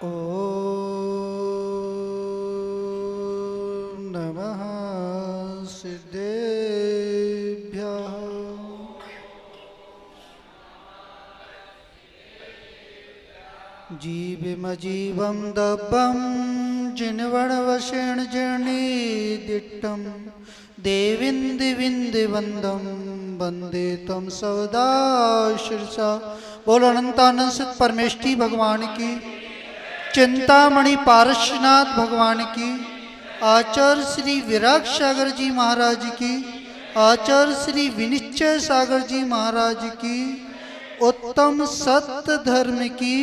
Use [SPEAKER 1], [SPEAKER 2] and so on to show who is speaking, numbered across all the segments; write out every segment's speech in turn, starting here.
[SPEAKER 1] ॐ नमः सिद्धेभ्यः। जीवमजीवं दब्बं जिनवणवशेण जीर्णीदिष्टं देविन्दिविन्दिवन्दं वन्दे तं सदा शिरसा। बोलो अनंतानंद सत परमेष्ठी भगवान की, चिंतामणि पारसनाथ भगवान की, आचार्य श्री विराग सागर जी महाराज की, आचार्य श्री विनिश्चय सागर जी महाराज की, उत्तम सत्य धर्म की,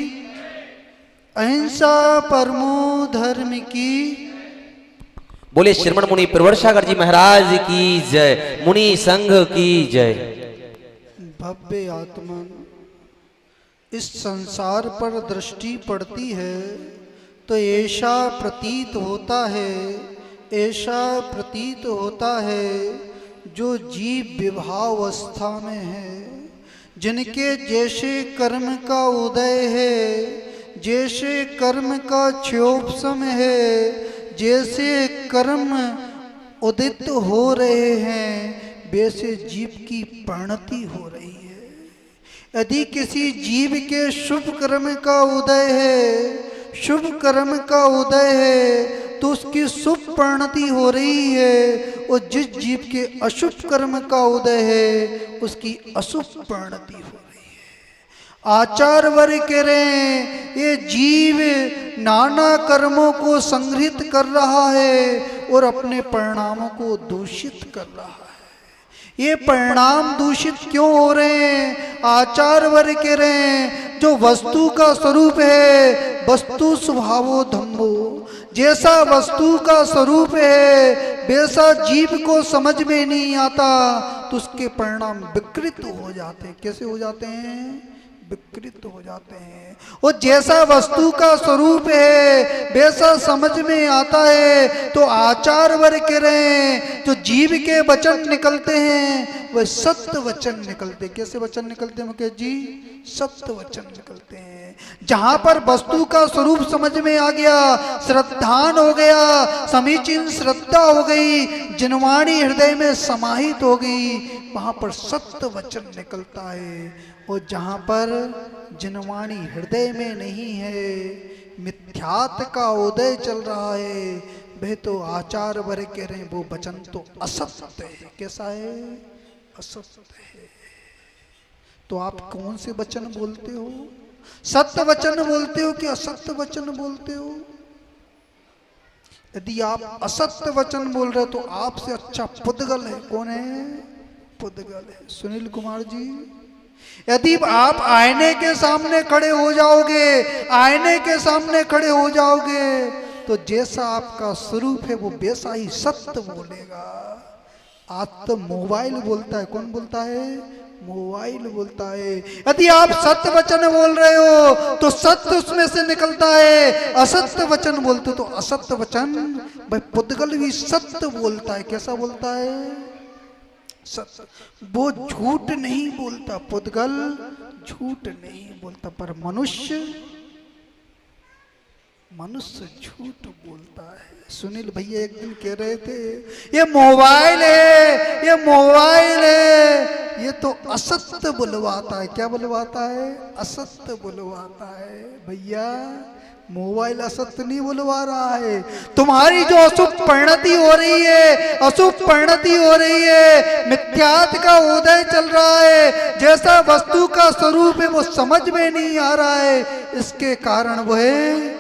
[SPEAKER 1] अहिंसा परमो धर्म की।
[SPEAKER 2] बोले श्रमण मुनि प्रवर सागर जी महाराज की जय, मुनि संघ की जय।
[SPEAKER 1] भव्य आत्मा इस संसार पर दृष्टि पड़ती है तो ऐसा प्रतीत होता है जो जीव विभावावस्था में है, जिनके जैसे कर्म का उदय है, जैसे कर्म का क्षोभसम है, जैसे कर्म उदित हो रहे हैं, वैसे जीव की परिणति हो रही है। यदि किसी जीव के शुभ कर्म का उदय है तो उसकी शुभ परिणति हो रही है, और जिस जीव के अशुभ कर्म का उदय है उसकी अशुभ परिणति हो रही है। आचार्य वर्ग कह रहे हैं ये जीव नाना कर्मों को संग्रहित कर रहा है और अपने परिणामों को दूषित कर रहा है। ये परिणाम दूषित क्यों हो रहे हैं? आचार्य वर्ग कह रहे हैं जो वस्तु का स्वरूप है, वस्तु स्वभावो धम्मो, जैसा वस्तु का स्वरूप है वैसा जीव को समझ में नहीं आता तो उसके परिणाम विकृत हो जाते हैं। कैसे हो जाते हैं? विकृत हो जाते हैं। और जैसा वस्तु का स्वरूप है वैसा समझ में आता है तो आचार्य वर्ग कह रहे हैं जो जीव के वचन निकलते हैं वह सत्य वचन निकलते। कैसे वचन निकलते हैं मुकेश जी? सत्य वचन निकलते हैं। जहां पर वस्तु का स्वरूप समझ में आ गया, श्रद्धान हो गया, समीचीन श्रद्धा हो गई, जिनवाणी हृदय में समाहित हो गई, वहां पर सत्य वचन निकलता है। और जहां पर जिनवाणी हृदय में नहीं है, मिथ्यात्व का उदय चल रहा है, वह तो आचार्य वर्ग कह रहे हैं वो वचन तो असत्य है। कैसा है? असत्य है। तो आप कौन से वचन बोलते हो? सत्य वचन बोलते हो कि असत्य वचन बोलते हो? यदि आप असत्य वचन बोल रहे हो तो आपसे अच्छा पुद्गल है। कौन है? पुद्गल है सुनील कुमार जी। यदि आप आईने के सामने खड़े हो जाओगे तो जैसा आपका स्वरूप है वो वैसा ही सत्य बोलेगा। आज तो मोबाइल बोलता है। कौन बोलता है? मोबाइल बोलता है। यदि आप सत्य वचन बोल रहे हो तो सत्य उसमें से निकलता है, असत्य वचन बोलते हो तो असत्य वचन। भाई पुद्गल भी सत्य बोलता है। कैसा बोलता है? सत्य। वो झूठ नहीं बोलता, पुद्गल झूठ नहीं बोलता, पर मनुष्य झूठ बोलता है। सुनील भैया एक दिन कह रहे थे ये मोबाइल है, ये तो असत्य बुलवाता है। क्या बुलवाता है? असत्य बुलवाता है। भैया मोबाइल असत्य नहीं बुलवा रहा है, तुम्हारी जो अशुभ परिणति हो रही है, मिथ्यात्व का उदय चल रहा है, जैसा वस्तु का स्वरूप है वो समझ में नहीं आ रहा है, इसके कारण वो है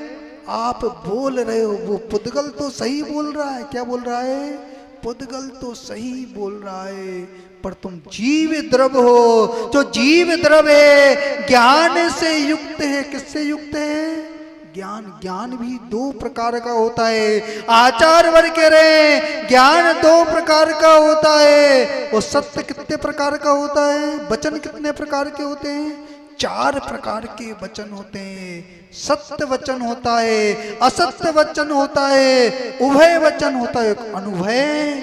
[SPEAKER 1] आप बोल रहे हो। वो पुद्गल तो सही बोल रहा है। क्या बोल रहा है? पुद्गल तो सही बोल रहा है, पर तुम जीव द्रव हो। जो जीव द्रव है ज्ञान से युक्त है। किससे युक्त है? ज्ञान भी दो प्रकार का होता है। आचार्य वर्ग कह रहे हैं ज्ञान दो प्रकार का होता है। और सत्य कितने प्रकार का होता है? वचन कितने प्रकार के होते हैं? 4 प्रकार के वचन होते हैं। सत्य वचन होता है, असत्य वचन होता है, उभय वचन होता है, अनुभय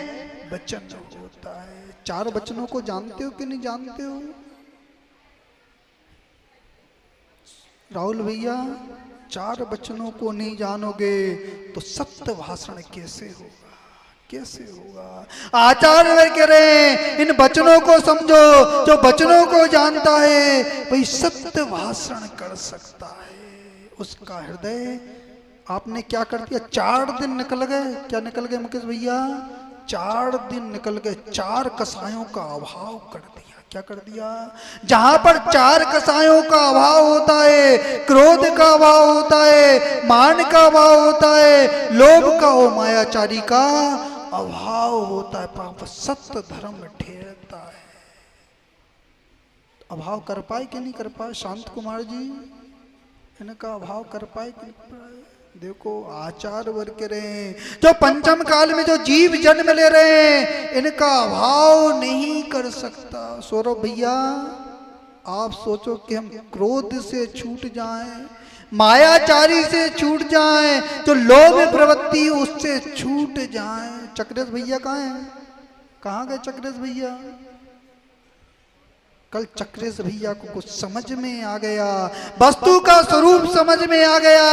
[SPEAKER 1] वचन होता है। 4 वचनों को जानते हो कि नहीं जानते हो? राहुल भैया चार वचनों को नहीं जानोगे तो सत्य भाषण कैसे होगा, कैसे होगा। आचार्य वे कह रहे हैं इन वचनों को समझो, जो वचनों को जानता है वही सत्य भाषण कर सकता है। उसका हृदय, आपने क्या कर दिया, 4 दिन निकल गए, क्या निकल गए मुकेश भैया, 4 दिन निकल गए, 4 कसायों का अभाव कर दिया। क्या कर दिया, जहां पर 4 कसायों का अभाव होता है, क्रोध का अभाव होता है, मान का अभाव होता है, लोभ का और मायाचारी का अभाव होता है, पाप सत्य धर्म ठहरता है। अभाव कर पाए कि नहीं कर पाए शांत कुमार जी, इनका अभाव कर पाए कि नहीं कर पाए। देखो आचार्य वर्ग कह रहे हैं जो पंचम काल में जो जीव जन्म ले रहे हैं इनका अभाव नहीं कर सकता। सौरभ भैया आप सोचो कि हम क्रोध से छूट जाएं, मायाचारी से छूट जाएं, जो लोभ प्रवृत्ति उससे छूट जाएं। चक्रेश भैया कहाँ हैं, कहाँ गए चक्रेश भैया, कल चक्रेश भैया को कुछ समझ में आ गया, वस्तु का स्वरूप समझ में आ गया,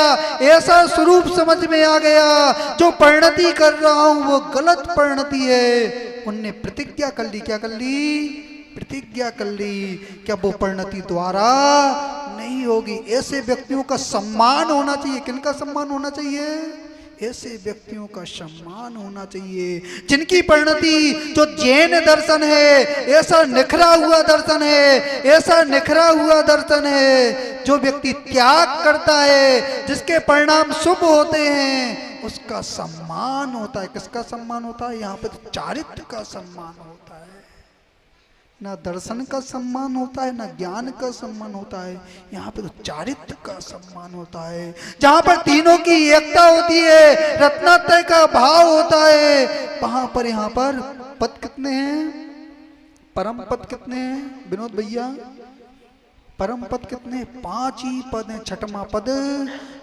[SPEAKER 1] ऐसा स्वरूप समझ में आ गया जो परिणति कर रहा हूं वो गलत परिणति है। उनने प्रतिज्ञा कर ली, क्या कर ली, प्रतिज्ञा कर ली, क्या वो परिणति द्वारा नहीं होगी। ऐसे व्यक्तियों का सम्मान होना चाहिए। किनका सम्मान होना चाहिए, ऐसे व्यक्तियों का सम्मान होना चाहिए जिनकी परिणति, जो जैन दर्शन है ऐसा निखरा हुआ दर्शन है, ऐसा निखरा हुआ दर्शन है, जो व्यक्ति त्याग करता है जिसके परिणाम शुभ होते हैं उसका सम्मान होता है। किसका सम्मान होता है, यहाँ पे चारित्र का सम्मान होता है, ना दर्शन का सम्मान होता है, ना ज्ञान का सम्मान होता है, यहाँ पे तो चारित्र का सम्मान होता है। जहाँ पर तीनों की एकता होती है, रत्नात्रय का भाव होता है, वहां पर यहाँ पर पद कितने हैं, परम पद कितने हैं विनोद भैया, परम पद कितने, 5 ही पद हैं, छठवां पद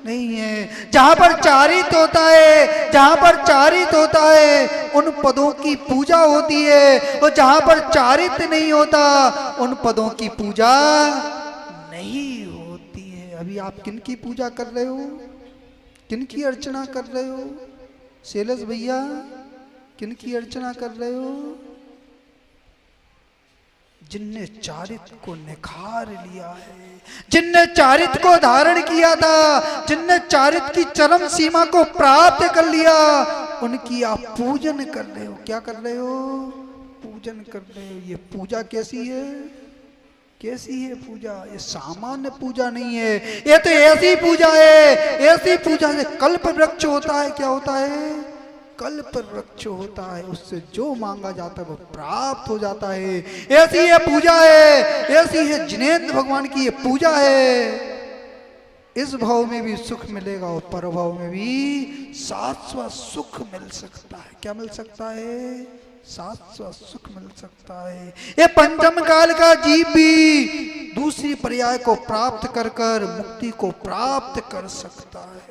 [SPEAKER 1] नहीं है। जहां पर चारित होता है, जहां पर चारित होता है उन पदों की पूजा होती है, और जहां पर चारित नहीं होता उन पदों की पूजा नहीं होती है। अभी आप किन की पूजा कर रहे हो, किन की अर्चना कर रहे हो, शैलेश भैया किन की अर्चना कर रहे हो, जिनने चारित्र को निखार लिया है, जिनने चारित्र को धारण किया था, जिनने चारित्र की चरम सीमा को प्राप्त कर लिया, उनकी आप पूजन कर रहे हो। क्या कर रहे हो, पूजन कर रहे हो। ये पूजा कैसी है, कैसी है पूजा, ये सामान्य पूजा नहीं है, ये तो ऐसी पूजा है, ऐसी पूजा है कल्प वृक्ष होता है। क्या होता है, कल्प वृक्ष होता है, उससे जो मांगा जाता है वो प्राप्त हो जाता है। ऐसी ये पूजा है, ऐसी है जिनेंद्र भगवान की ये पूजा है। इस भाव में भी सुख मिलेगा और परभाव में भी शाश्वत सुख मिल सकता है। क्या मिल सकता है, शाश्वत सुख मिल सकता है। ये पंचम काल का जीव भी दूसरी पर्याय को प्राप्त कर कर मुक्ति को प्राप्त कर सकता है,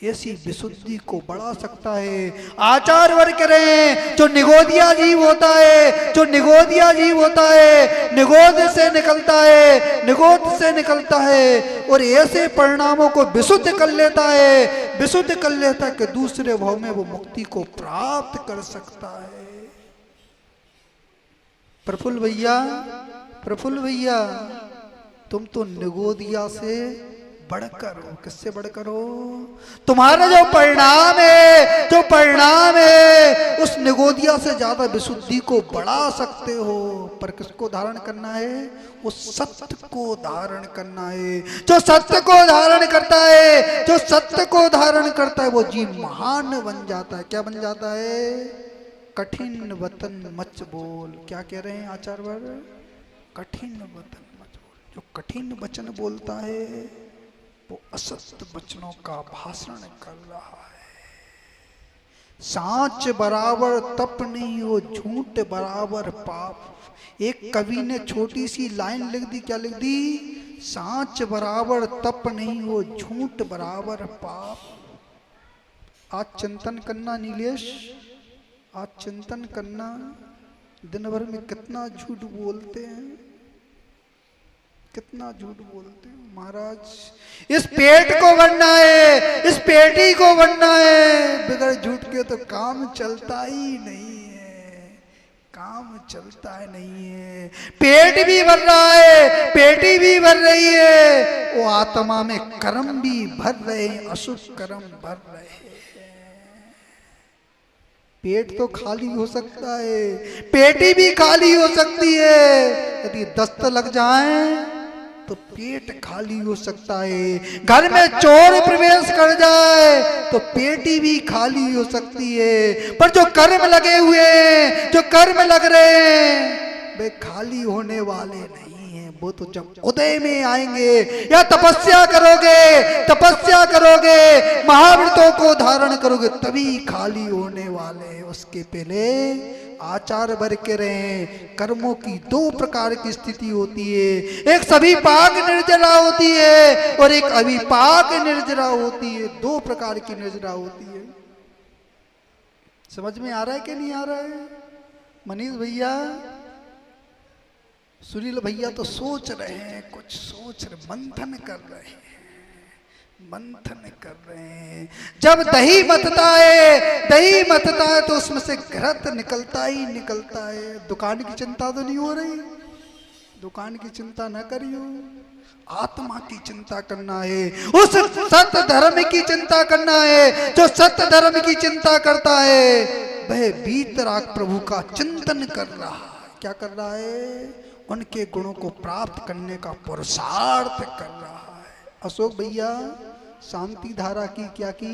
[SPEAKER 1] ऐसी विशुद्धि को बढ़ा सकता है। आचार्य वर्ग कह रहे हैं जो निगोदिया जीव होता है, जो निगोदिया जीव होता है, निगोद से निकलता है, निगोद से निकलता है और ऐसे परिणामों को विशुद्ध कर लेता है, विशुद्ध कर लेता है कि दूसरे भाव में वो मुक्ति को प्राप्त कर सकता है। प्रफुल्ल भैया, प्रफुल्ल भैया तुम तो निगोदिया से बढ़कर हो। किससे बढ़कर हो, तुम्हारा जो परिणाम है, जो परिणाम है उस निगोदिया से ज्यादा विशुद्धि को बढ़ा सकते हो। पर किसको धारण करना है, उस सत्य को धारण करना है। जो सत्य को धारण करता है, जो सत्य को धारण करता है वो जीव महान बन जाता है। क्या बन जाता है, कठिन वतन मच बोल। क्या कह रहे हैं आचार्य वर्ग, कठिन वतन मच बोल। जो कठिन वचन बोलता है वो असत्य वचनों का भाषण कर रहा है। सांच बराबर तप नहीं हो, झूठ बराबर पाप। एक कवि ने छोटी सी लाइन लिख दी, क्या लिख दी, सांच बराबर तप नहीं हो, झूठ बराबर पाप। आज चिंतन करना नीलेश, आज चिंतन करना, दिन भर में कितना झूठ बोलते हैं, कितना झूठ बोलते हो महाराज। इस पेट को बनना है, इस पेटी को बनना है, बगैर झूठ के तो काम चलता ही नहीं है, काम चलता है नहीं है। पेट भी भर रहा है, पेटी भी भर रही है, वो आत्मा में कर्म भी भर रहे हैं, अशुभ कर्म भर रहे हैं। पेट तो खाली हो सकता है, पेटी भी खाली हो सकती है। यदि दस्त लग जाए तो पेट खाली हो सकता है। घर में चोर प्रवेश कर जाए तो पेटी भी खाली हो सकती है। पर जो कर्म लगे हुए हैं, जो कर्म लग रहे हैं, वे खाली होने वाले नहीं हैं। वो तो जब उदय में आएंगे, या तपस्या करोगे, तपस्या करोगे, महाव्रतों को धारण करोगे, तभी खाली होने वाले हैं। उसके पहले आचार भर के रहे। कर्मों की दो प्रकार की स्थिति होती है, एक सविपाक निर्जरा होती है और एक अविपाक निर्जरा होती है। दो प्रकार की निर्जरा होती है। समझ में आ रहा है कि नहीं आ रहा है? मनीष भैया, सुनील भैया तो सोच रहे हैं, कुछ सोच रहे, मंथन कर रहे हैं, मंथन कर रहे हैं। जब दही मतता है, दही मतता है तो उसमें से घृत निकलता ही निकलता है। दुकान की चिंता तो नहीं हो रही, दुकान की चिंता न करियो, आत्मा की चिंता करना है, उस सत्य धर्म की चिंता करना है। जो सत्य धर्म की चिंता करता है वह वीतराग प्रभु का चिंतन कर रहा है। क्या कर रहा है? उनके गुणों को प्राप्त करने का पुरुषार्थ कर रहा है। अशोक भैया, शांति धारा की क्या की?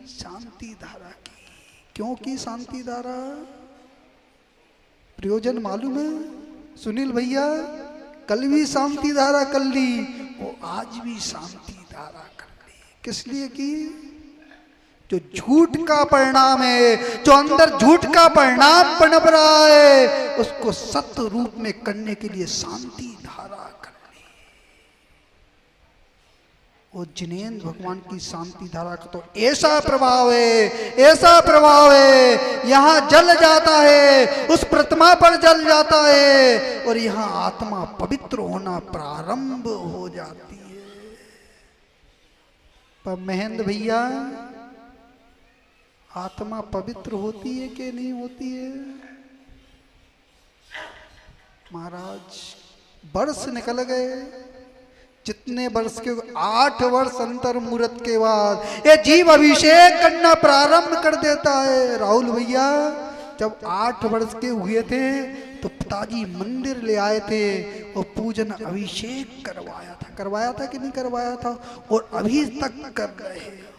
[SPEAKER 1] शांति धारा की। क्यों की शांति धारा? प्रयोजन मालूम है? सुनील भैया, कल भी शांति धारा कर ली, वो आज भी शांति धारा कर ली। किस लिए की? जो झूठ का परिणाम है, जो अंदर झूठ का परिणाम पनप रहा है, उसको सत्य रूप में करने के लिए शांति धारा कर ली। वो जिनेंद्र भगवान की शांति धारा का तो ऐसा प्रभाव है, ऐसा प्रभाव है, यहां जल जाता है, उस प्रतिमा पर जल जाता है और यहां आत्मा पवित्र होना प्रारंभ हो जाती है। पर महेंद्र भैया, आत्मा पवित्र होती है कि नहीं होती है? महाराज, वर्ष निकल गए, जितने वर्ष के 8 वर्ष अंतर मुहूर्त के बाद ये जीव अभिषेक करना प्रारंभ कर देता है। राहुल भैया, जब 8 वर्ष के हुए थे तो पिताजी मंदिर ले आए थे और पूजन अभिषेक करवाया था कि नहीं करवाया था? और अभी तक कर रहे हैं।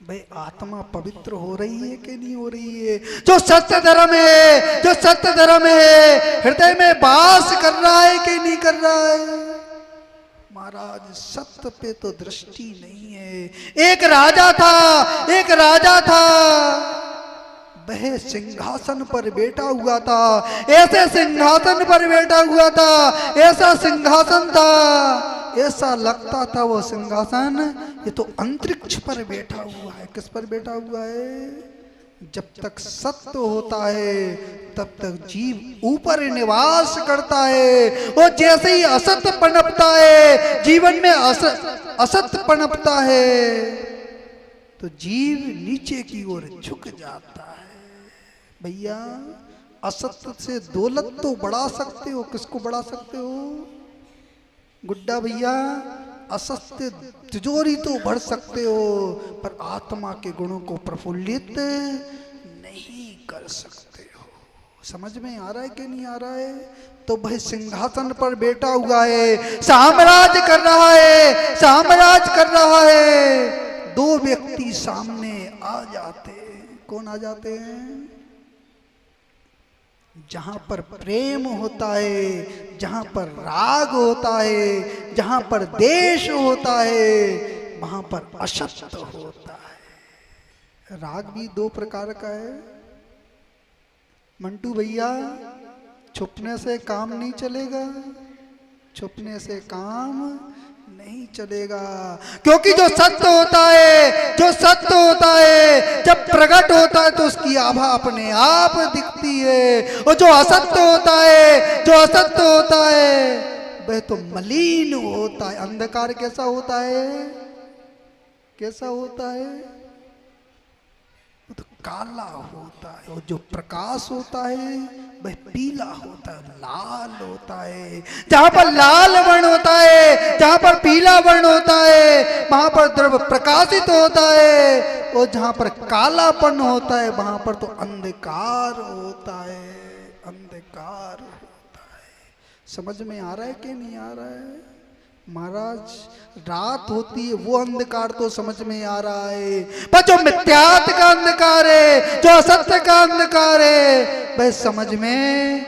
[SPEAKER 1] भाई, आत्मा पवित्र हो रही है कि नहीं हो रही है? जो सत्य धर्म है, जो सत्य धर्म है, हृदय में वास कर रहा है कि नहीं कर रहा है? महाराज, सत्य पे तो दृष्टि नहीं है। एक राजा था, एक राजा था, वह सिंहासन पर बैठा हुआ था, ऐसे सिंहासन पर बैठा हुआ था, ऐसा सिंहासन था, ऐसा लगता था वो सिंहासन ये तो अंतरिक्ष पर बैठा हुआ है। किस पर बैठा हुआ है? जब तक सत्य होता है तब तक जीव ऊपर निवास करता है, और जैसे ही असत्य पनपता है, जीवन में असत्य पनपता है, तो जीव नीचे की ओर झुक जाता है। भैया, असत्य से दौलत तो बढ़ा सकते हो, किसको बढ़ा सकते हो? गुड्डा भैया, असत्य तिजोरी तो भर सकते हो, पर आत्मा के गुणों को प्रफुल्लित नहीं कर सकते हो। समझ में आ रहा है कि नहीं आ रहा है? तो भाई सिंहासन पर बैठा हुआ है, साम्राज्य कर रहा है, साम्राज्य कर रहा है। 2 व्यक्ति सामने आ जाते हैं। कौन आ जाते हैं? जहां पर प्रेम होता है, जहां पर राग होता है, जहां पर देश होता है, वहां पर असत्य होता है। राग भी 2 प्रकार का है। मंटू भैया, छुपने से काम नहीं चलेगा, छुपने से काम नहीं नहीं चलेगा। क्योंकि जो सत्य होता है, जो सत्य होता है जब प्रकट होता है तो उसकी आभा अपने आप दिखती है। और जो असत्य होता है, जो असत्य होता है वह तो मलिन होता है। अंधकार कैसा होता है, कैसा होता है, वो तो काला होता है। और जो प्रकाश होता है वह पीला होता है, लाल होता है। जहां पर लाल वर्ण होता है, जहां पर पीला वर्ण होता है, वहां पर द्रव्य प्रकाशित होता है। और जहां पर कालापन होता है वहां पर तो अंधकार होता है, अंधकार होता है। समझ में आ रहा है कि नहीं आ रहा है महाराज? रात होती है वो अंधकार तो समझ में आ रहा है, पर जो मिथ्यात का अंधकार है, जो असत्य का अंधकार है वह समझ में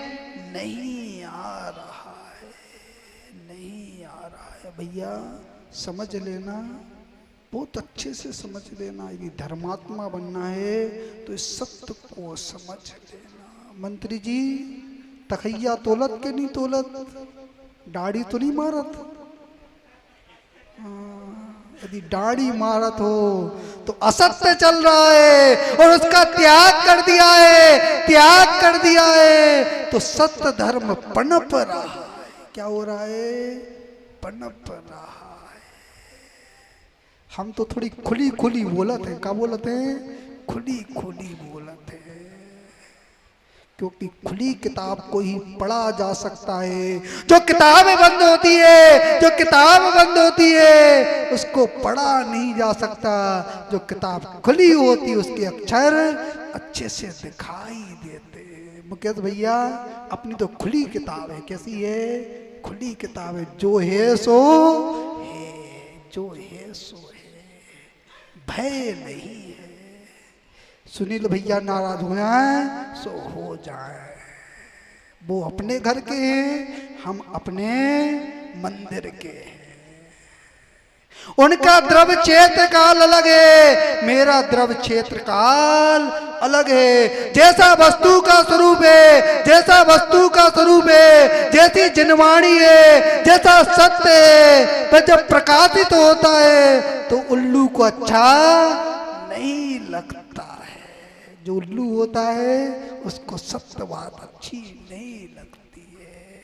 [SPEAKER 1] नहीं आ रहा है, नहीं आ रहा है। भैया समझ लेना, बहुत अच्छे से समझ लेना। यदि धर्मात्मा बनना है तो इस सत्य को समझ लेना। मंत्री जी तखैया तोलत के नहीं तोलत, दाढ़ी तो नहीं मारत। यदि दाढ़ी मारत हो तो असत्य चल रहा है और उसका त्याग कर दिया है, त्याग कर दिया है तो सत्य धर्म पनप रहा है। क्या हो रहा है? पनप रहा है। हम तो थोड़ी खुली खुली बोलत है। क्या बोलत है? खुली खुली बोलत है। क्योंकि खुली किताब को ही पढ़ा जा सकता है। जो किताबें बंद होती है, जो किताब बंद होती है उसको पढ़ा नहीं जा सकता। जो किताब खुली होती है उसके अक्षर अच्छे से दिखाई देते। मुकेश भैया अपनी तो खुली किताब है। कैसी है? खुली किताब है। जो है सो है, जो है सो है, भय नहीं है। सुनील भैया नाराज हो जाए सो हो जाए, वो अपने घर के हैं, हम अपने मंदिर के हैं। उनका द्रव्य क्षेत्र काल अलग है, मेरा द्रव्य क्षेत्र काल अलग है। जैसा वस्तु का स्वरूप है, जैसा वस्तु का स्वरूप है, जैसी जिनवाणी है, जैसा सत्य है, वह जब प्रकाशित होता है तो उल्लू को अच्छा नहीं लगता है। जो उल्लू होता है उसको सत्य बात अच्छी नहीं लगती है,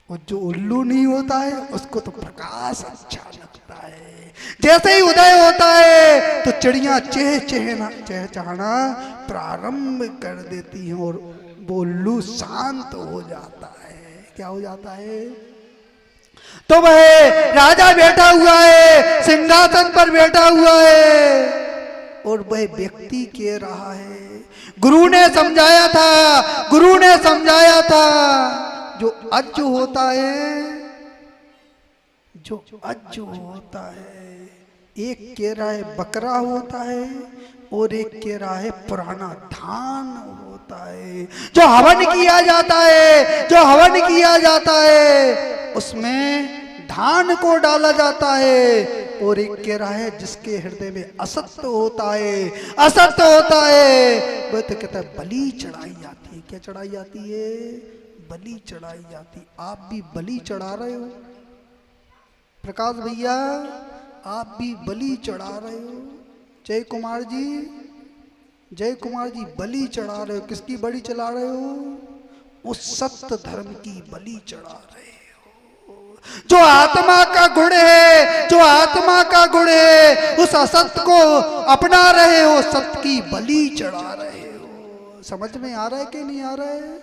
[SPEAKER 1] और जो उल्लू नहीं होता है उसको तो प्रकाश अच्छा लगता है। जैसे ही उदय होता है तो चिड़ियां चहचहाना प्रारंभ कर देती हैं और वो उल्लू शांत हो जाता है। क्या हो जाता है? तो वह राजा बैठा हुआ है, सिंहासन पर बैठा हुआ है और वह व्यक्ति कह रहा है, गुरु ने समझाया था, गुरु ने समझाया था, जो अज होता है, जो अज होता है, एक कह रहा है बकरा होता है और एक कह रहा है पुराना धान होता है। जो हवन किया जाता है, जो हवन किया जाता है उसमें धान को डाला जाता है, और एक कह रहा है जिसके हृदय में असत्य होता है, असत्य होता है, वह तो कहता है बलि चढ़ाई जाती है। क्या चढ़ाई जाती है? बलि चढ़ाई जाती। आप भी बलि चढ़ा रहे हो प्रकाश भैया, आप भी बलि चढ़ा रहे हो। जय कुमार जी, जय कुमार जी बलि चढ़ा रहे हो। किसकी बलि चढ़ा रहे हो? उस सत्य धर्म की बलि चढ़ा रहे हो। जो आत्मा का गुण है, जो आत्मा का गुण है, उस असत्य को अपना रहे हो, सत्य की बलि चढ़ा रहे हो। समझ में आ रहा है कि नहीं आ रहा है?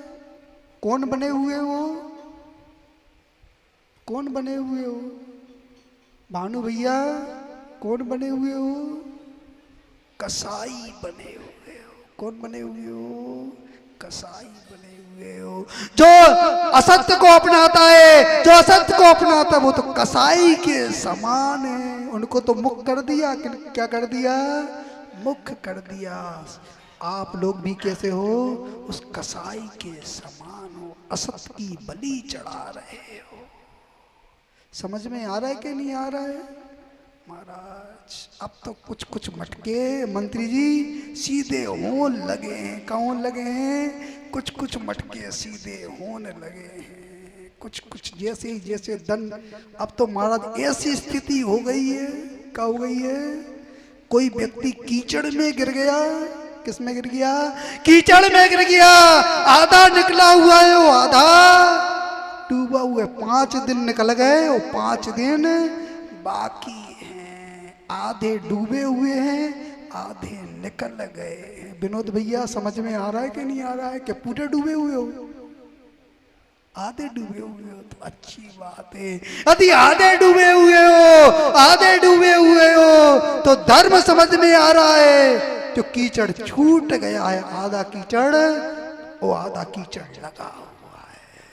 [SPEAKER 1] कौन बने हुए हो? कौन बने हुए हो? भानु भैया कौन बने हुए हो? कसाई बने हुए हो। कौन बने हुए हो? कसाई बने हुए हो। जो असत्य को अपनाता है, जो असत्य को अपनाता है वो तो कसाई के समान है। उनको तो मुख कर दिया, क्या कर दिया? मुख कर दिया। आप लोग भी कैसे हो? उस कसाई के समान हो, असत्य की बलि चढ़ा रहे हो। समझ में आ रहा है कि नहीं आ रहा है महाराज? अब तो कुछ कुछ मटके मंत्री जी सीधे होने लगे हैं। कौन लगे हैं? कुछ कुछ मटके सीधे होने लगे हैं। कुछ कुछ जैसे जैसे धन। अब तो महाराज ऐसी स्थिति हो गई है, क्या हो गई है, कोई व्यक्ति कीचड़ में गिर गया, किस में गिर गया, कीचड़ में गिर गया, आधा निकला हुआ है वो आधा डूबा हुआ है। 5 दिन निकल गए और 5 दिन बाकी हैं, आधे डूबे हुए हैं, आधे निकल गए। विनोद भैया समझ में आ रहा है कि नहीं आ रहा है, कि पूरे डूबे हुए हो, आधे डूबे हुए हो तो अच्छी बात है। यदि आधे डूबे हुए हो, आधे डूबे हुए हो तो धर्म समझ में आ रहा है। जो कीचड़ छूट गया है, आधा कीचड़ वो आधा कीचड़ लगा हुआ है।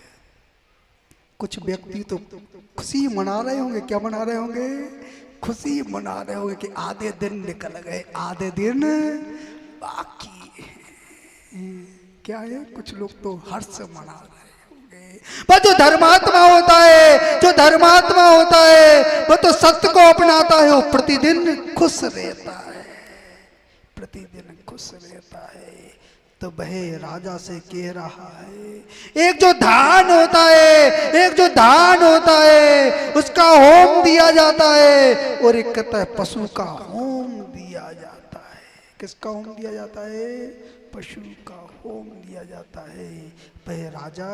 [SPEAKER 1] कुछ व्यक्ति तो खुशी मना रहे होंगे, क्या मना रहे होंगे, खुशी मना रहे होंगे कि आधे दिन निकल गए, आधे दिन बाकी है। क्या है, कुछ लोग तो हर्ष मना रहे होंगे। पर जो धर्मात्मा होता है, जो धर्मात्मा होता है, वो तो सत्य को अपनाता है, वो प्रतिदिन खुश रहता है, प्रतिदिन खुश रहता है। तो वह राजा से कह रहा है, एक जो धान होता है, एक जो धान होता है उसका होम दिया जाता है, और एक कहता है पशु का होम दिया जाता है। किसका होम दिया जाता है, पशु का होम दिया जाता है। वह राजा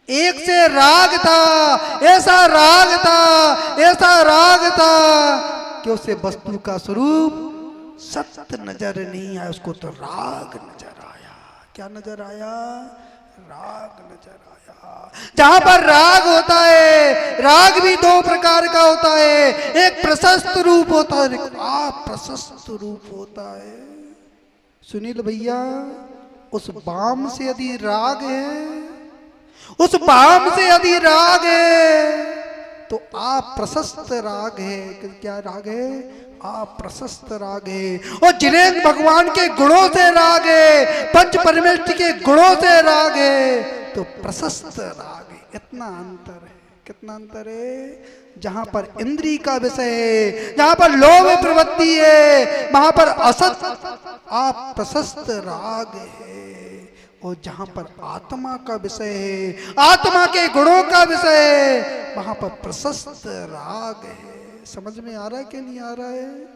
[SPEAKER 1] एक से राग था, ऐसा राग था, ऐसा राग था कि उसे वस्तु का स्वरूप सत्य नजर नहीं आया, उसको तो राग नजर आया। क्या नजर आया, राग नजर आया। जहां पर राग होता है, राग भी 2 प्रकार का होता है, एक प्रशस्त रूप होता है, एक अप्रशस्त रूप होता है। सुनील भैया, उस बाम से यदि राग है, उस बाम से यदि राग है तो अप्रशस्त राग है। क्या राग है, अप्रशस्त राग है। और जिन्हें भगवान के गुणों से राग है, पंच परमेष्टि के गुणों से राग है, तो प्रशस्त राग है। इतना अंतर है, कितना अंतर है। जहां पर इंद्री का विषय है, जहां पर लोभ प्रवृत्ति है, वहां पर असत अप्रशस्त राग है। और जहां पर आत्मा का विषय है, आत्मा के गुणों का विषय है, वहां पर प्रशस्त राग है। समझ में आ रहा है कि नहीं आ रहा है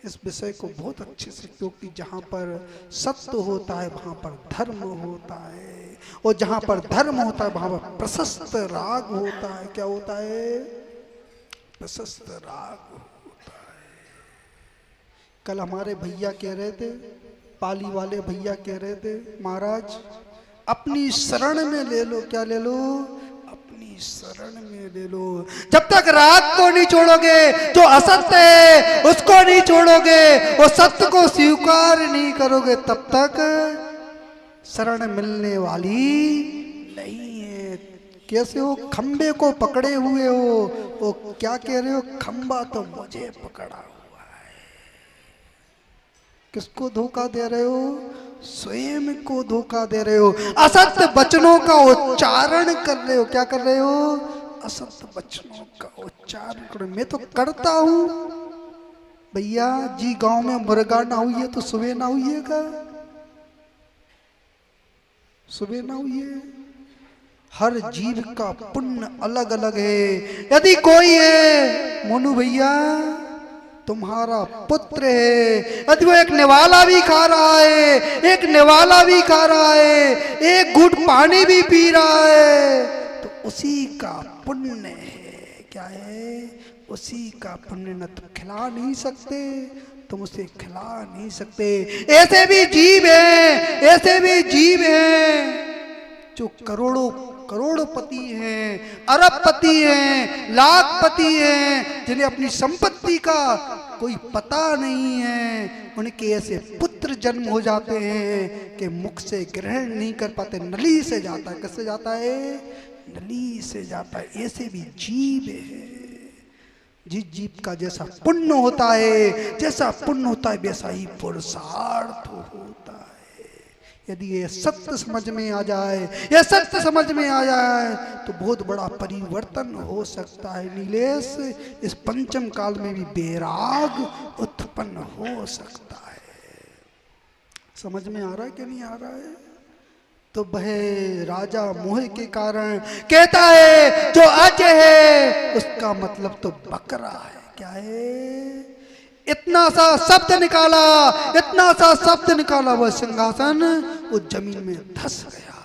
[SPEAKER 1] इस विषय को बहुत अच्छे से, क्योंकि जहां पर सत्य होता है वहां पर धर्म होता है, और जहां पर धर्म होता है वहां पर प्रशस्त राग होता है। क्या होता है, प्रशस्त राग होता है। कल हमारे भैया कह रहे थे, पाली वाले भैया कह रहे थे, महाराज अपनी शरण में ले लो। क्या ले लो, अपनी शरण में ले लो। जब तक राग को नहीं छोड़ोगे, जो असत्य है उसको नहीं छोड़ोगे, और सत्य को स्वीकार नहीं करोगे, तब तक शरण मिलने वाली नहीं है। कैसे हो, खंबे को पकड़े हुए हो, वो क्या कह रहे हो, खंबा तो मुझे पकड़ा हुआ है। किसको धोखा दे रहे हो, स्वयं को धोखा दे रहे हो। असत्य वचनों का उच्चारण कर रहे हो। क्या कर रहे हो, असत्य वचनों का उच्चारण करो। मैं तो करता हूं भैया जी, गांव में मुर्गा ना हुई है तो सुबह ना हुई है का, सुबह ना हुई है। हर जीव का पुण्य अलग अलग है। यदि कोई है मोनू भैया तुम्हारा पुत्र है, यदि वो एक निवाला भी खा रहा है, एक निवाला भी खा रहा है, एक घूंट पानी भी पी रहा है, तो उसी का पुण्य है। क्या है, उसी का पुण्य। न तो खिला नहीं सकते, तुम उसे खिला नहीं सकते। ऐसे भी जीव हैं, ऐसे भी जीव हैं जो करोड़ों करोड़पति हैं, अरबपति हैं, लाखपति हैं, जिन्हें अपनी संपत्ति का कोई पता नहीं है। उनके ऐसे पुत्र जन्म हो जाते हैं कि मुख से ग्रहण नहीं कर पाते, नली से जाता है। किससे जाता है, नली से जाता है। ऐसे भी जीव है। जिस जीव का जैसा पुण्य होता है, जैसा पुण्य होता है वैसा ही पुरुषार्थ होता है। यदि ये सत्य समझ में आ जाए, ये सत्य समझ में आ जाए तो बहुत बड़ा परिवर्तन हो सकता है। नीलेश, इस पंचम काल में भी बैराग उत्पन्न हो सकता है। समझ में आ रहा है कि नहीं आ रहा है? तो वह राजा मोह के कारण कहता है जो अज है उसका मतलब तो बकरा है। क्या है? इतना सा शब्द निकाला, इतना सा शब्द निकाला, वह सिंहासन वो जमीन में धस गया,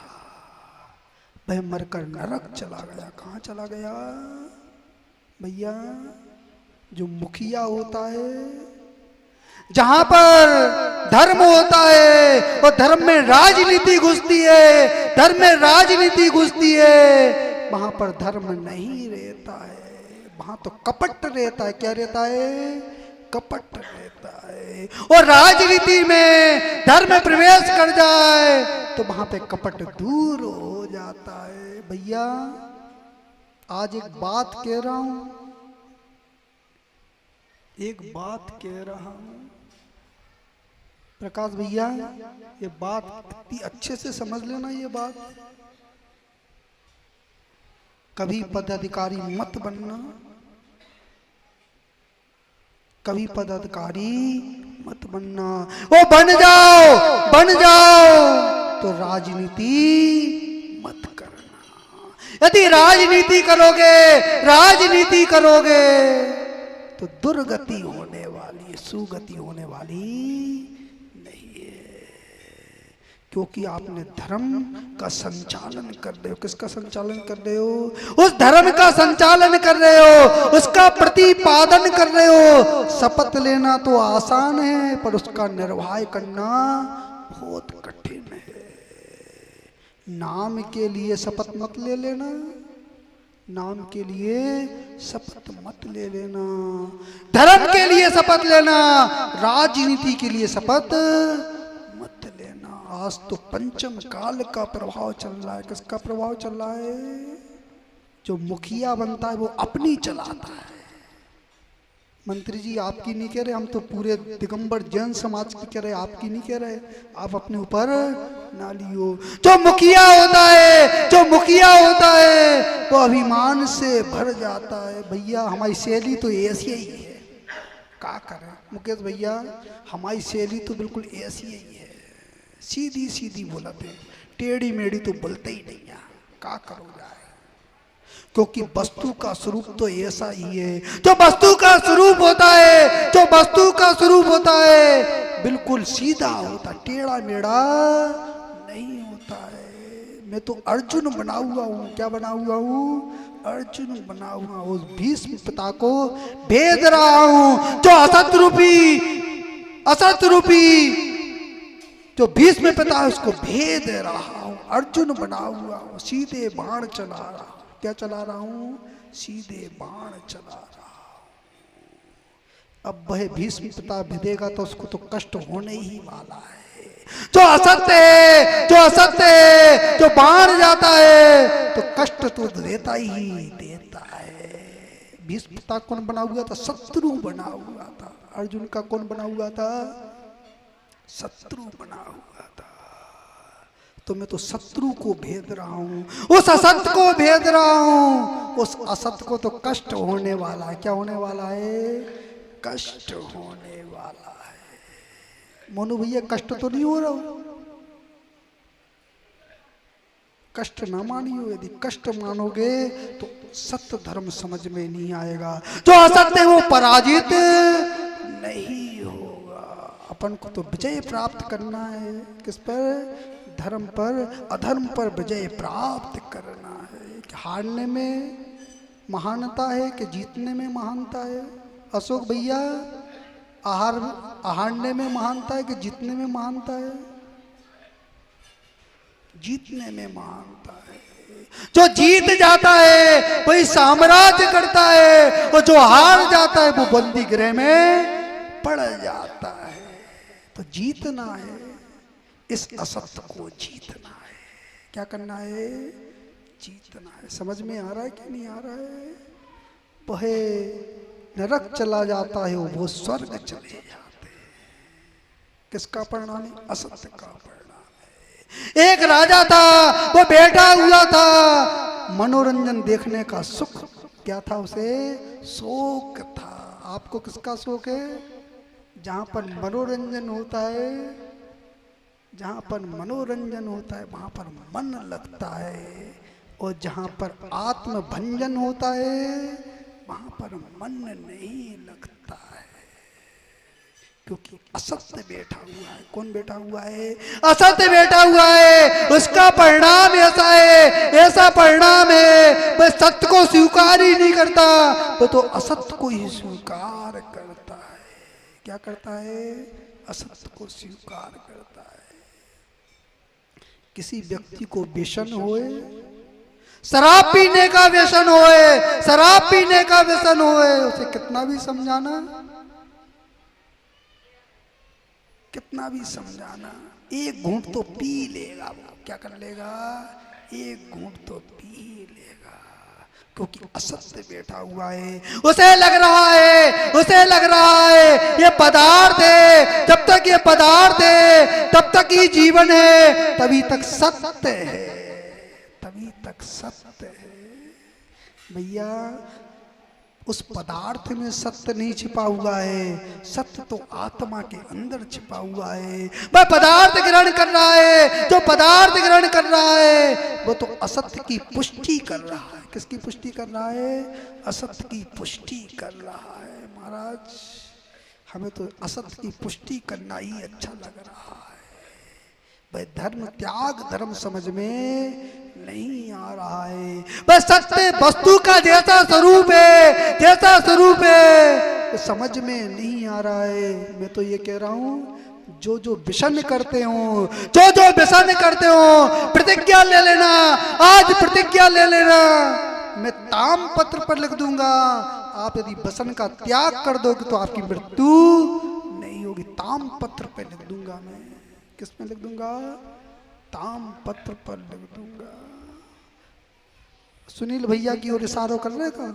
[SPEAKER 1] वह मरकर नरक चला गया। कहाँ चला गया भैया? जो मुखिया होता है, जहां पर धर्म होता है और धर्म में राजनीति घुसती है, धर्म में राजनीति घुसती है, वहां पर धर्म नहीं रहता है, वहां तो कपट रहता है। क्या रहता है? कपट रहता है। और राजनीति में धर्म प्रवेश कर जाए तो वहां पे कपट दूर हो जाता है। भैया आज एक बात कह रहा हूं, एक बात कह रहा हूं प्रकाश भैया, ये बात इतनी अच्छे से समझ लेना। ये बात, कभी पदाधिकारी मत बनना, कभी पदाधिकारी मत बनना। ओ बन जाओ, बन जाओ तो राजनीति मत करना। यदि राजनीति करोगे, राजनीति करोगे तो दुर्गति होने वाली, सुगति होने वाली नहीं है। क्योंकि आपने धर्म का संचालन कर रहे हो। किसका संचालन कर रहे हो? उस धर्म का संचालन कर रहे हो, उसका प्रतिपादन कर रहे हो। शपथ लेना तो आसान है पर उसका निर्वाह करना बहुत कठिन है। नाम के लिए शपथ मत ले लेना, नाम के लिए शपथ मत ले लेना। धर्म के लिए शपथ लेना, राजनीति के लिए शपथ मत लेना। आज तो पंचम काल का प्रभाव चल रहा है। किसका प्रभाव चल रहा है? जो मुखिया बनता है वो अपनी चलाता है। मंत्री जी आपकी नहीं कह रहे, हम तो पूरे दिगंबर जैन समाज की कह रहे, आपकी नहीं कह रहे। आप अपने ऊपर ना लियो। जो मुखिया होता है, जो मुखिया होता है वो अभिमान से भर जाता है। भैया हमारी शैली तो ऐसी ही है, क्या करें मुकेश भैया, हमारी शैली तो बिल्कुल ऐसी ही है, सीधी सीधी बोलते, टेढ़ी मेढ़ी तो बोलते ही नहीं है। क्या करो जाए, क्योंकि वस्तु का स्वरूप तो ऐसा ही है। जो वस्तु का स्वरूप होता है, जो वस्तु का स्वरूप होता है बिल्कुल सीधा होता, टेढ़ा मेढ़ा नहीं होता है। मैं तो अर्जुन बना हुआ हूँ। क्या बना हुआ हूँ? अर्जुन बना हुआ। उस भीष्म पिता को भेद रहा हूँ, जो असत रूपी जो भीष्म पिता है उसको भेद रहा हूँ। अर्जुन बना हुआ हूँ, सीधे बाण चला रहा हूँ। क्या चला रहा हूं? सीधे बाण चला रहा हूं। अब वह भीष्म पिता भिदेगा तो उसको तो कष्ट होने ही वाला है। जो असत्य है, जो असत्य है, जो बाण जाता है तो कष्ट तो देता ही देता है। भीष्म पिता कौन बना हुआ था? शत्रु बना हुआ था। अर्जुन का कौन बना हुआ था? शत्रु बना हुआ था। तो मैं तो शत्रु को भेद रहा हूं, उस असत को भेद रहा हूं। उस असत को तो कष्ट होने वाला है। क्या होने वाला है? कष्ट होने वाला है। मोनू भैया कष्ट तो नहीं हो रहा? कष्ट ना मानियो। यदि कष्ट मानोगे तो सत्य धर्म समझ में नहीं आएगा। जो असत्य है वो पराजित नहीं होगा। अपन को तो विजय प्राप्त करना है। किस पर? धर्म पर, अधर्म पर विजय प्राप्त करना है। कि हारने में महानता है कि जीतने में महानता है? अशोक भैया, हारने में महानता है कि जीतने में महानता है? जीतने में महानता है। जो जीत जाता है वही साम्राज्य करता है, और जो हार जाता है वो बंदी गृह में पड़ जाता है। तो जीतना है, इस असत्य को जीतना है। क्या करना है? जीतना है। समझ में आ रहा है कि नहीं आ रहा है? वह नरक चला जाता है, वो स्वर्ग चले जाते हैं। किसका परिणाम है? असत्य का परिणाम है। एक राजा था, वो बैठा हुआ था, मनोरंजन देखने का सुख क्या था उसे? शौक था। आपको किसका शौक है? जहां पर मनोरंजन होता है जहाँ पर मनोरंजन होता है वहाँ पर मन लगता है, और जहाँ पर आत्मभंजन होता है वहाँ पर मन नहीं लगता है, क्योंकि असत्य बैठा हुआ है। कौन बैठा हुआ है? असत्य बैठा हुआ है। उसका परिणाम ऐसा है, ऐसा परिणाम है, वह सत्य को स्वीकार ही नहीं करता, वो तो असत्य को ही स्वीकार करता है। क्या करता है? असत्य को स्वीकार करता है। किसी व्यक्ति को व्यसन होए, शराब पीने का व्यसन होए, शराब पीने का व्यसन होए, उसे कितना भी समझाना, कितना भी समझाना, एक घूंट तो पी लेगा। वो क्या कर लेगा? एक घूंट तो पी लेगा, क्योंकि असत्य बैठा हुआ है। उसे लग रहा है, उसे लग रहा है ये पदार्थ है, जब तक ये पदार्थ है तब तक ही जीवन है, तभी तक सत्य है, तभी तक सत्य है। भैया उस पदार्थ में सत्य नहीं छिपा हुआ है, सत्य तो आत्मा के अंदर छिपा हुआ है। वह पदार्थ ग्रहण कर रहा है, जो पदार्थ ग्रहण कर रहा है वो तो असत्य की पुष्टि कर रहा है। किसकी पुष्टि कर रहा है? असत्य की पुष्टि कर रहा है। महाराज हमें तो असत्य की पुष्टि करना ही अच्छा लग रहा है। वह धर्म त्याग धर्म समझ में नहीं आ रहा है। वह सत्य वस्तु का जैसा स्वरूप है, जैसा स्वरूप है, समझ में नहीं आ रहा है। मैं तो ये कह रहा हूँ, जो जो व्यसन करते हो, जो जो व्यसन करते हो, प्रतिज्ञा ले लेना, आज प्रतिज्ञा ले लेना, मैं ताम पत्र पर लिख दूंगा, आप यदि व्यसन का त्याग कर दोगे तो आपकी मृत्यु नहीं होगी। ताम पत्र पर लिख दूंगा मैं। किस में लिख दूंगा? ताम पत्र पर लिख दूंगा। सुनील भैया की ओर इशारों कर रहे का?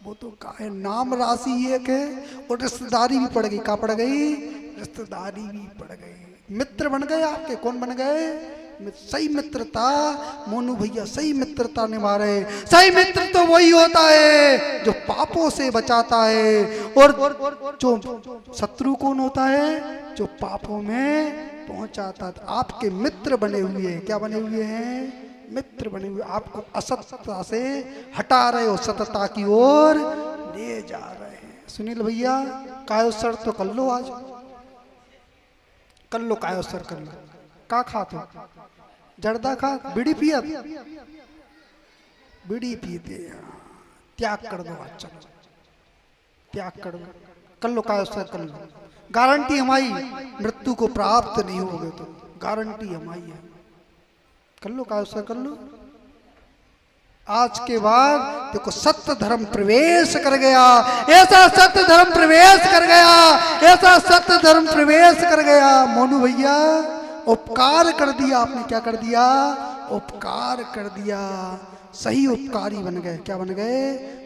[SPEAKER 1] वो तो का है, नाम राशि एक है और रिश्तेदारी भी पड़ गई। का पड़ गई? रिश्तेदारी भी पड़ गई। मित्र बन गए आपके। कौन बन गए? सही मित्रता मोनू भैया सही मित्रता निभा रहे। सही मित्र तो वही होता है जो पापों से बचाता है, और जो शत्रु कौन होता है? जो पापों में पहुंचाता है। आपके मित्र बने हुए हैं। क्या बने हुए हैं? मित्र बने हुए। आपको असत्यता से हटा रहे हो, सत्यता की ओर ले जा रहे हैं। सुनील भैया कायोत्सर तो कर लो, आज कर लो, कायोत्सर कर लो। का खाते? जर्दा खा? बीड़ी पिया? बीड़ी पीते? त्याग कर दो आज, चलो त्याग कर दो, कर लो कायोत्सर कर लो। गारंटी हमारी, मृत्यु को प्राप्त नहीं होगे तो गारंटी हमारी है। कर लो कायोत्सर कर लो। आज के बाद देखो सत्य धर्म प्रवेश कर गया, ऐसा सत्य धर्म प्रवेश कर गया, ऐसा सत्य धर्म प्रवेश कर गया। मोनू भैया उपकार कर दिया आपने। क्या कर दिया? उपकार कर दिया। सही उपकारी बन गए। क्या बन गए?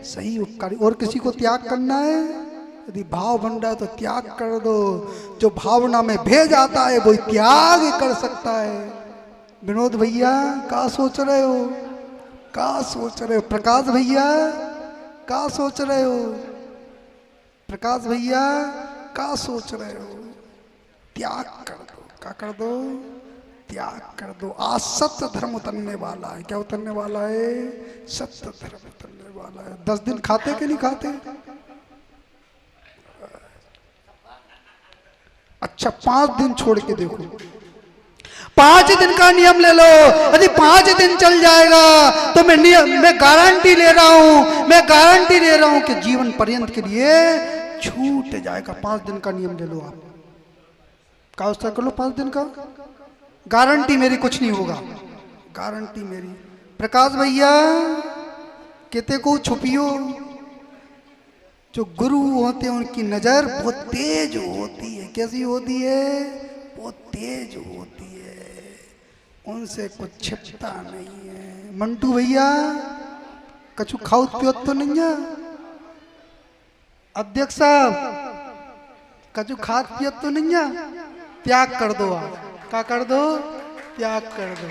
[SPEAKER 1] सही उपकारी। और किसी को त्याग करना है, यदि भाव बन रहा है तो त्याग कर दो। जो भावना में भेज आता है वो त्याग कर सकता है। विनोद भैया क्या सोच रहे हो? क्या सोच रहे हो? प्रकाश भैया क्या सोच रहे हो? प्रकाश भैया क्या सोच रहे हो? त्याग कर दो। क्या कर दो? त्याग कर दो। आज सत्य धर्म उतरने वाला है। क्या उतरने वाला है? सत्य धर्म उतरने वाला है। 10 दिन खाते कि नहीं खाते? अच्छा 5 दिन छोड़ के देखो, 5 दिन का नियम ले लो। यदि 5 दिन चल जाएगा तो मैं गारंटी ले रहा हूं, मैं गारंटी ले रहा हूं कि जीवन पर्यंत के लिए छूट जाएगा। 5 दिन का नियम ले लो आप। कायोत्सर कर लो 5 दिन का। गारंटी मेरी, कुछ नहीं होगा, गारंटी मेरी। प्रकाश भैया कहते को छुपियो। जो गुरु होते हैं उनकी नजर बहुत तेज होती है। कैसी होती है? बहुत तेज होती है, उनसे कुछ छिपता नहीं है। मंटू भैया कछु खाओ पियो तो नहीं है? अध्यक्ष साहब कछु खात पियो तो नहीं है? त्याग कर दो आप। क्या कर दो? त्याग कर दो।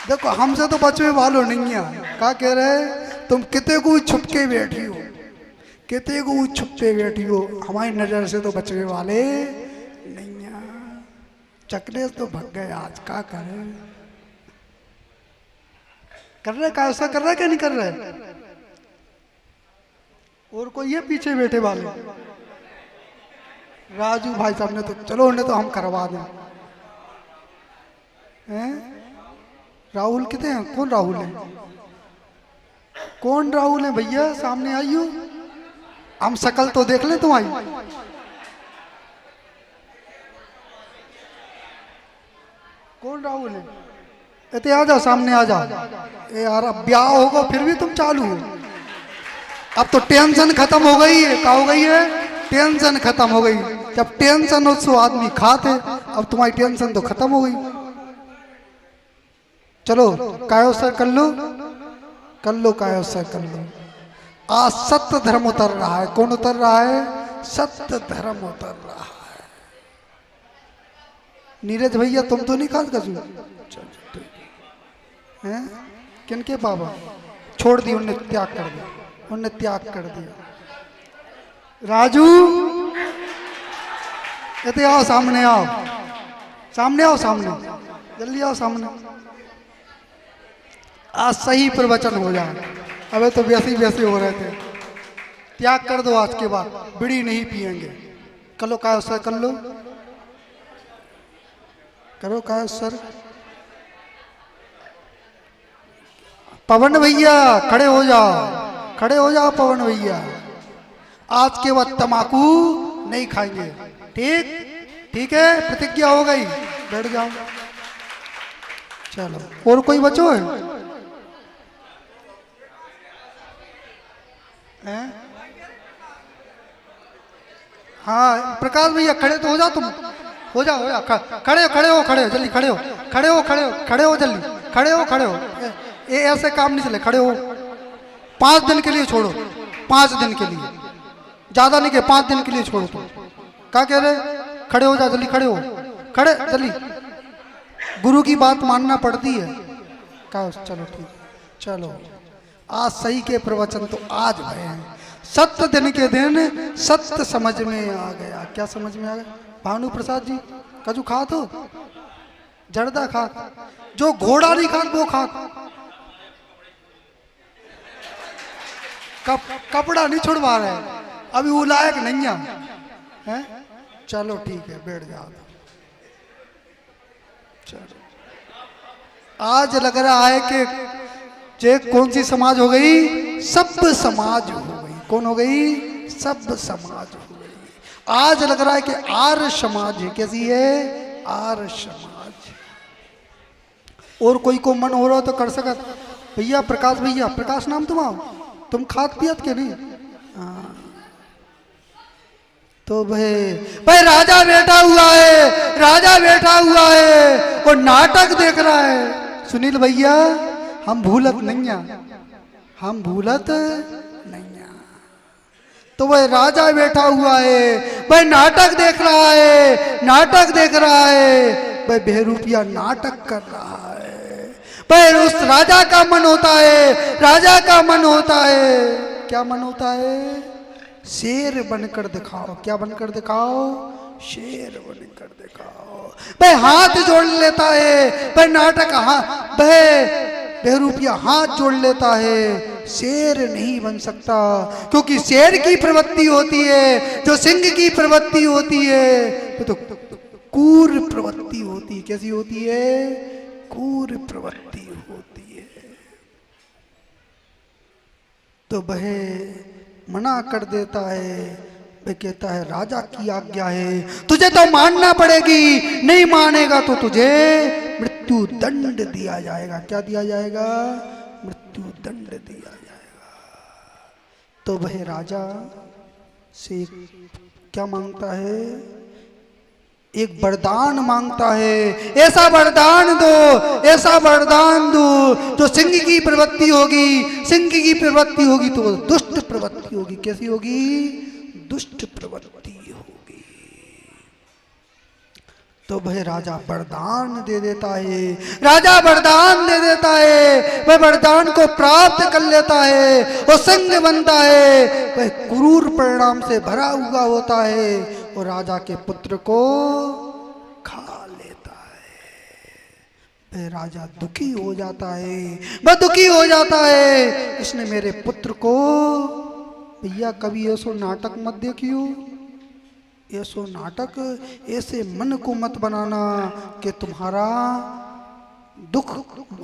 [SPEAKER 1] देखो हमसे तो बचने वालों नहीं है। क्या कह रहे? तुम कितने को छुप के बैठी हो, कितने को छुप के बैठी हो, हमारी नजर से तो बचने वाले नहीं है। चकलेश तो भग गए आज, क्या करें। कर रहे का ऐसा कर रहा है क्या नहीं कर रहे? और कोई है पीछे बैठे वाले? राजू भाई साहब ने तो चलो उन्हें तो हम करवा दें। हैं? राहुल कितने हैं? कौन राहुल है? कौन राहुल है भैया? सामने आइयो, हम शकल तो देख ले तुम्हारी। कौन राहुल है? इतने आ जाओ, सामने आ जाओ। ए यार अब ब्याह होगा फिर भी तुम चालू हो। अब तो टेंशन खत्म हो गई है। क्या हो गई है? टेंशन खत्म हो गई। जब टेंशन हो तो आदमी खाते, अब तुम्हारी टेंशन तो खत्म हो गई। चलो कायो सर कर लो, कर लो कायो सर कर लो। आज सत्य धर्म उतर रहा है। कौन उतर रहा है? सत्य धर्म उतर रहा है। नीरज भैया तुम तो नहीं खाते कजू? हैं? किनके बाबा? छोड़ दी, उन्हें त्याग कर दिया, उन्हें त्याग कर दिया। राजू इतने आओ, सामने आओ, सामने आओ, सामने जल्दी आओ सामने। आज सही प्रवचन हो जाए। अबे तो वैसे हो रहे थे। त्याग कर दो आज के बाद, बीड़ी नहीं पिएंगे। कर लो काय सर, कर लो, करो काय सर। पवन भैया खड़े हो जाओ, खड़े हो जाओ पवन भैया। आज के बाद तमाकू नहीं खाएंगे। ठीक? ठीक है, प्रतिज्ञा हो गई। बैठ जाओ। चलो, और कोई बचो है? हैं? हाँ प्रकाश भैया खड़े तो हो जाओ तुम। हो जाओ, हो जाओ, खड़े हो, खड़े हो, खड़े हो, जल्दी खड़े हो, खड़े हो, खड़े हो, खड़े हो, जल्दी खड़े हो, खड़े हो। ये ऐसे काम नहीं चले। खड़े हो। 5 दिन के लिए छोड़ो, 5 दिन के लिए, ज्यादा नहीं के 5 दिन के लिए छोड़ो। तुम क्या कह रहे? खड़े हो जाओ, जल्दी खड़े हो, खड़े जल्दी। गुरु की बात मानना पड़ती है। क्या? चलो ठीक, चलो। आज सही के प्रवचन तो आज भय हैं। सत्य दिन के दिन सत्य समझ में आ गया। क्या समझ में आ गया? भानु प्रसाद जी कजू खा तो जर्दा खा, जो घोड़ा नहीं खा वो खा। कपड़ा नहीं छुड़वा रहे, अभी वो लायक नहीं है। चलो ठीक है, बैठ जाओ। चलो, आज लग रहा है कि जे कौन सी समाज हो गई? सब समाज हो गई। कौन हो गई? सब समाज हो गई। आज लग रहा है कि आर्य समाज है। कैसी है? आर्य समाज। और कोई को मन हो रहा तो कर सकत। भैया प्रकाश भैया, प्रकाश नाम तुम खात पियत के नहीं? हाँ तो भाई राजा बैठा हुआ है, राजा बैठा हुआ है और नाटक देख रहा है। सुनील भैया हम भूलत नहीं, हम भूलत नहीं। तो वह राजा बैठा हुआ है, वह नाटक देख रहा है, नाटक देख रहा है। वह बहरूपिया नाटक कर रहा है। पर उस राजा का मन होता है, राजा का मन होता है। क्या मन होता है? शेर बनकर दिखाओ। क्या बनकर दिखाओ? शेर बनकर दिखाओ। भाई हाथ जोड़ लेता है, भाई नाटक बहरूपिया हाथ जोड़ लेता है। शेर नहीं बन सकता, क्योंकि शेर की प्रवृत्ति होती है जो सिंह की प्रवृत्ति होती है, तो क्रूर प्रवृत्ति होती है। कैसी होती है? क्रूर प्रवृत्ति होती है। तो वह मना कर देता है। वह कहता है राजा की आज्ञा है, तुझे तो मानना पड़ेगी, नहीं मानेगा तो तुझे मृत्यु दंड दिया जाएगा। क्या दिया जाएगा? मृत्यु दंड दिया जाएगा। तो वह राजा से क्या मांगता है? एक वरदान मांगता है। ऐसा वरदान दो, ऐसा वरदान दो जो सिंह की प्रवृत्ति होगी, सिंह की प्रवृत्ति होगी तो दुष्ट प्रवृत्ति होगी। कैसी होगी? दुष्ट प्रवृत्ति होगी। तो वह राजा वरदान दे देता है, राजा वरदान दे देता है। वह वरदान को प्राप्त कर लेता है, वो सिंह बनता है। वह क्रूर परिणाम से भरा हुआ होता है और राजा के पुत्र को खा लेता वह राजा दुखी हो जाता है, वह दुखी हो जाता है। इसने मेरे पुत्र को, भैया कभी ऐसो नाटक मत देखियो, ऐसो नाटक, ऐसे मन को मत बनाना कि तुम्हारा दुख,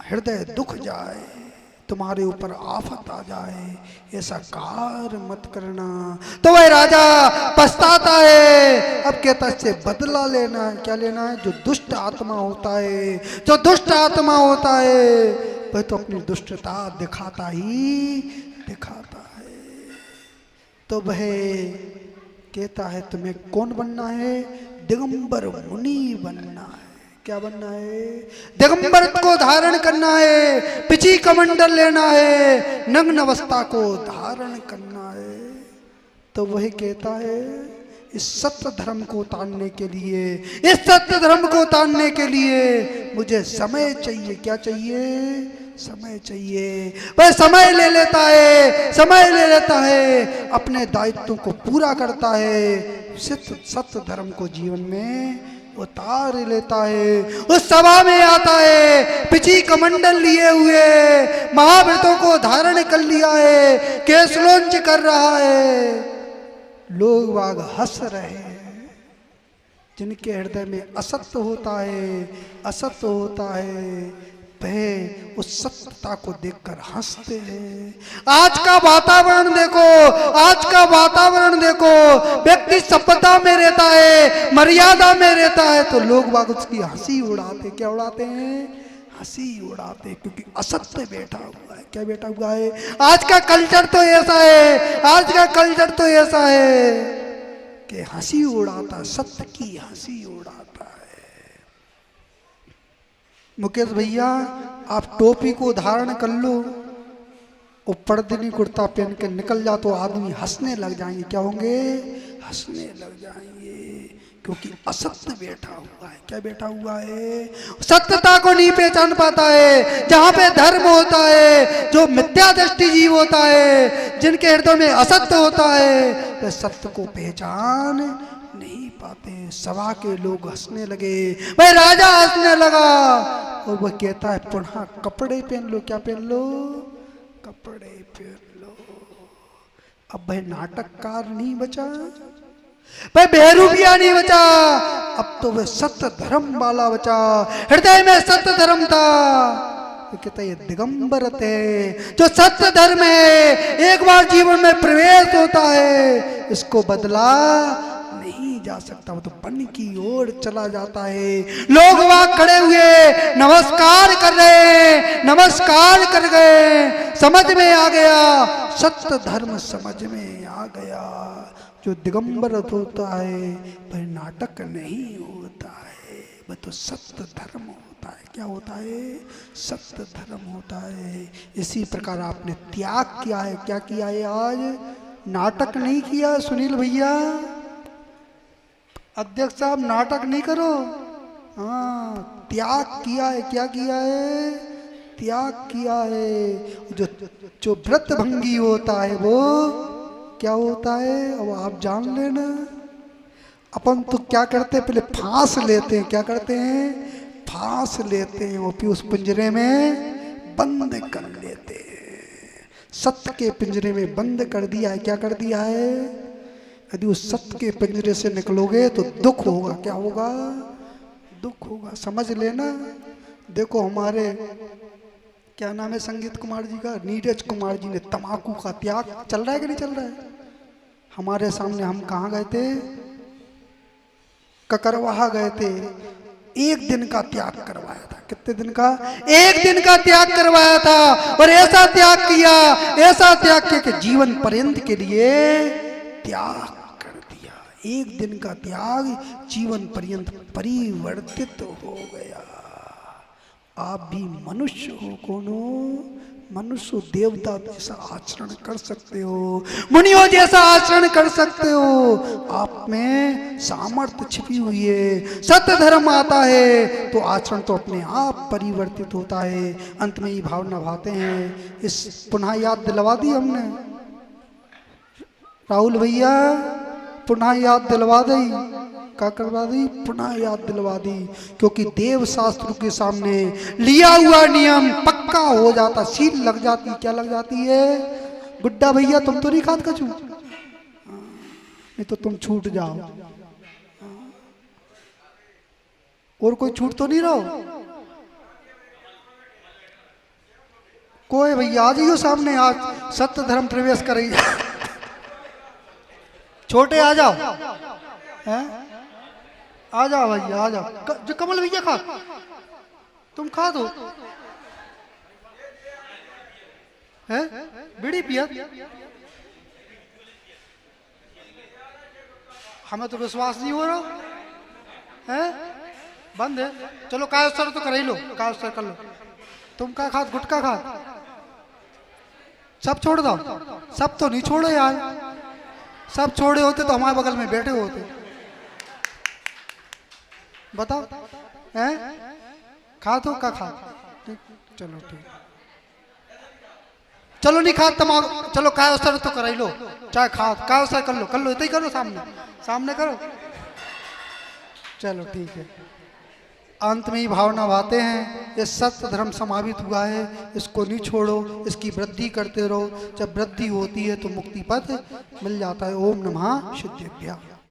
[SPEAKER 1] हृदय दुख जाए, तुम्हारे ऊपर आफत आ जाए, ऐसा कार्य मत करना। तो वह राजा पछताता है। अब कहता है इससे बदला लेना है। क्या लेना है? जो दुष्ट आत्मा होता है, जो दुष्ट आत्मा होता है, वह तो अपनी दुष्टता दिखाता ही दिखाता है। तो वह कहता है तुम्हें कौन बनना है? दिगंबर मुनि बनना है। क्या बनना है? दिगंबर को धारण करना है, पिची कमंडल लेना है, नग्न अवस्था को धारण करना है। तो वही कहता है इस सत्य धर्म को तानने के लिए, इस सत्य धर्म को तानने के लिए मुझे समय चाहिए। क्या चाहिए? समय चाहिए। वह समय ले लेता है, समय ले लेता है, अपने दायित्व को पूरा करता है, सत्य धर्म को जीवन में उतार लेता है। उस सभा में आता है, पिची कमंडल लिए हुए, महाव्रतों को धारण कर लिया है, केसलोंच कर रहा है। लोग बाग हंस रहे हैं। जिनके हृदय में असत्य होता है, असत्य होता है, वह उस सत्यता को देखकर हंसते हैं। आज का वातावरण देखो, आज का वातावरण देखो, व्यक्ति सभ्यता में रहता है, मर्यादा में रहता है, तो लोग बाग उसकी हंसी उड़ाते। क्या उड़ाते हैं? हंसी उड़ाते, क्योंकि असत्य बैठा हुआ है। क्या बैठा हुआ है? आज का कल्चर तो ऐसा है, आज का कल्चर तो ऐसा है कि हंसी उड़ाता, सत्य की हंसी उड़ाता है। मुकेश भैया आप टोपी को धारण कर लो, ऊपर दिनी कुर्ता पहन के निकल जा तो आदमी हंसने लग जाएंगे। क्या होंगे? हंसने लग जाएंगे, क्योंकि असत्य बैठा हुआ है। क्या बैठा हुआ है? सत्यता को नहीं पहचान पाता है। जहाँ पे धर्म होता है, जो मिथ्या दृष्टि जीव होता है, जिनके हृदय में असत्य होता है, वह सत्य को पहचान नहीं पाते। सभा के लोग हंसने लगे, वह राजा हंसने लगा और वह कहता है पुनः कपड़े पहन लो। क्या पहन लो? कपड़े पहन लो। अब वह नाटककार नहीं बचा, वह बहरूपिया नहीं बचा, अब तो वह सत्य धर्म वाला बचा। हृदय में सत्य धर्म था। तो कहता है ये दिगंबर थे। जो सत्य धर्म है, एक बार जीवन में प्रवेश होता है, इसको बदला नहीं जा सकता। वो तो बन की ओर चला जाता है। लोग वहां खड़े हुए नमस्कार कर रहे, नमस्कार कर गए। समझ में आ गया, सत्य धर्म समझ में आ गया। जो दिगंबर होता है वह नाटक नहीं होता है, वह तो सत्य धर्म होता है। क्या होता है? सत्य धर्म होता है। इसी प्रकार आपने त्याग किया है। क्या किया है? आज नाटक नहीं किया। सुनील भैया, अध्यक्ष साहब, नाटक नहीं करो। हाँ, त्याग किया है। क्या किया है? त्याग किया है। जो व्रत भंगी होता है वो क्या होता है? अब आप जान लेना। अपन तो क्या करते हैं, पहले फांस लेते हैं। क्या करते हैं? फांस लेते हैं और फिर उस पिंजरे में बंद कर लेते हैं। सत्य के पिंजरे में बंद कर दिया है। क्या कर दिया है? यदि उस सत्य के पिंजरे से निकलोगे तो दुख होगा। क्या होगा? दुख होगा। समझ लेना। देखो हमारे क्या नाम है संगीत कुमार जी का, नीरज कुमार जी ने तंबाकू का त्याग, चल रहा है कि नहीं चल रहा है? हमारे सामने, हम कहाँ गए थे? ककरवाहा गए थे। एक दिन का त्याग करवाया था। कितने दिन का? एक दिन का त्याग करवाया था। और ऐसा त्याग किया, ऐसा त्याग किया कि जीवन पर्यंत के लिए त्याग कर दिया। एक दिन का त्याग जीवन पर्यंत परिवर्तित हो गया। आप भी मनुष्य हो। कौन हो? मनुष्य। देवता जैसा आचरण कर सकते हो, मुनियों जैसा आचरण कर सकते हो। आप में सामर्थ्य छिपी हुई है। सत्य धर्म आता है तो आचरण तो अपने आप परिवर्तित होता है। अंत में ये भावना भाते हैं। इस पुनः याद दिलवा दी हमने, राहुल भैया, पुनः याद दिलवा दी। क्या करवा दी? पुनः याद दिलवा दी, क्योंकि देव शास्त्र के सामने लिया हुआ नियम पक्का हो जाता, सील लग जाती। क्या लग जाती है? गुड्डा भैया तुम तो नहीं खात कछू, नहीं तो तुम छूट जाओ। और कोई छूट तो नहीं रहो? कोई भैया आ जाइयो सामने, आज सत्य धर्म प्रवेश करेंगे। छोटे आ जाओ, हैं? आ जाओ भैया आ जाओ। जो कमल भैया खा, तुम खा दो, हैं? बीड़ी पिया? हमें तो विश्वास नहीं हो रहा है, बंद है। चलो काय उत्सव तो कर ही लो, काय उत्सव कर लो। तुम क्या खा? गुटखा खा? सब छोड़ दो? सब तो नहीं छोड़ो यार, सब छोड़े होते तो हमारे बगल में बैठे होते। बताओ, हैं? खा तो क्या खा? चलो ठीक, चलो नहीं खा तमाकू, चलो काय उत्सव तो कर ही लो, चाहे खा काय उत्सव कर लो, इतना ही करो, सामने करो। चलो ठीक है। अंत में ही भावना भाते हैं, ये सत्य धर्म समावित हुआ है, इसको नहीं छोड़ो, इसकी वृद्धि करते रहो। जब वृद्धि होती है तो मुक्ति पथ मिल जाता है। ओम नमः शिवाय।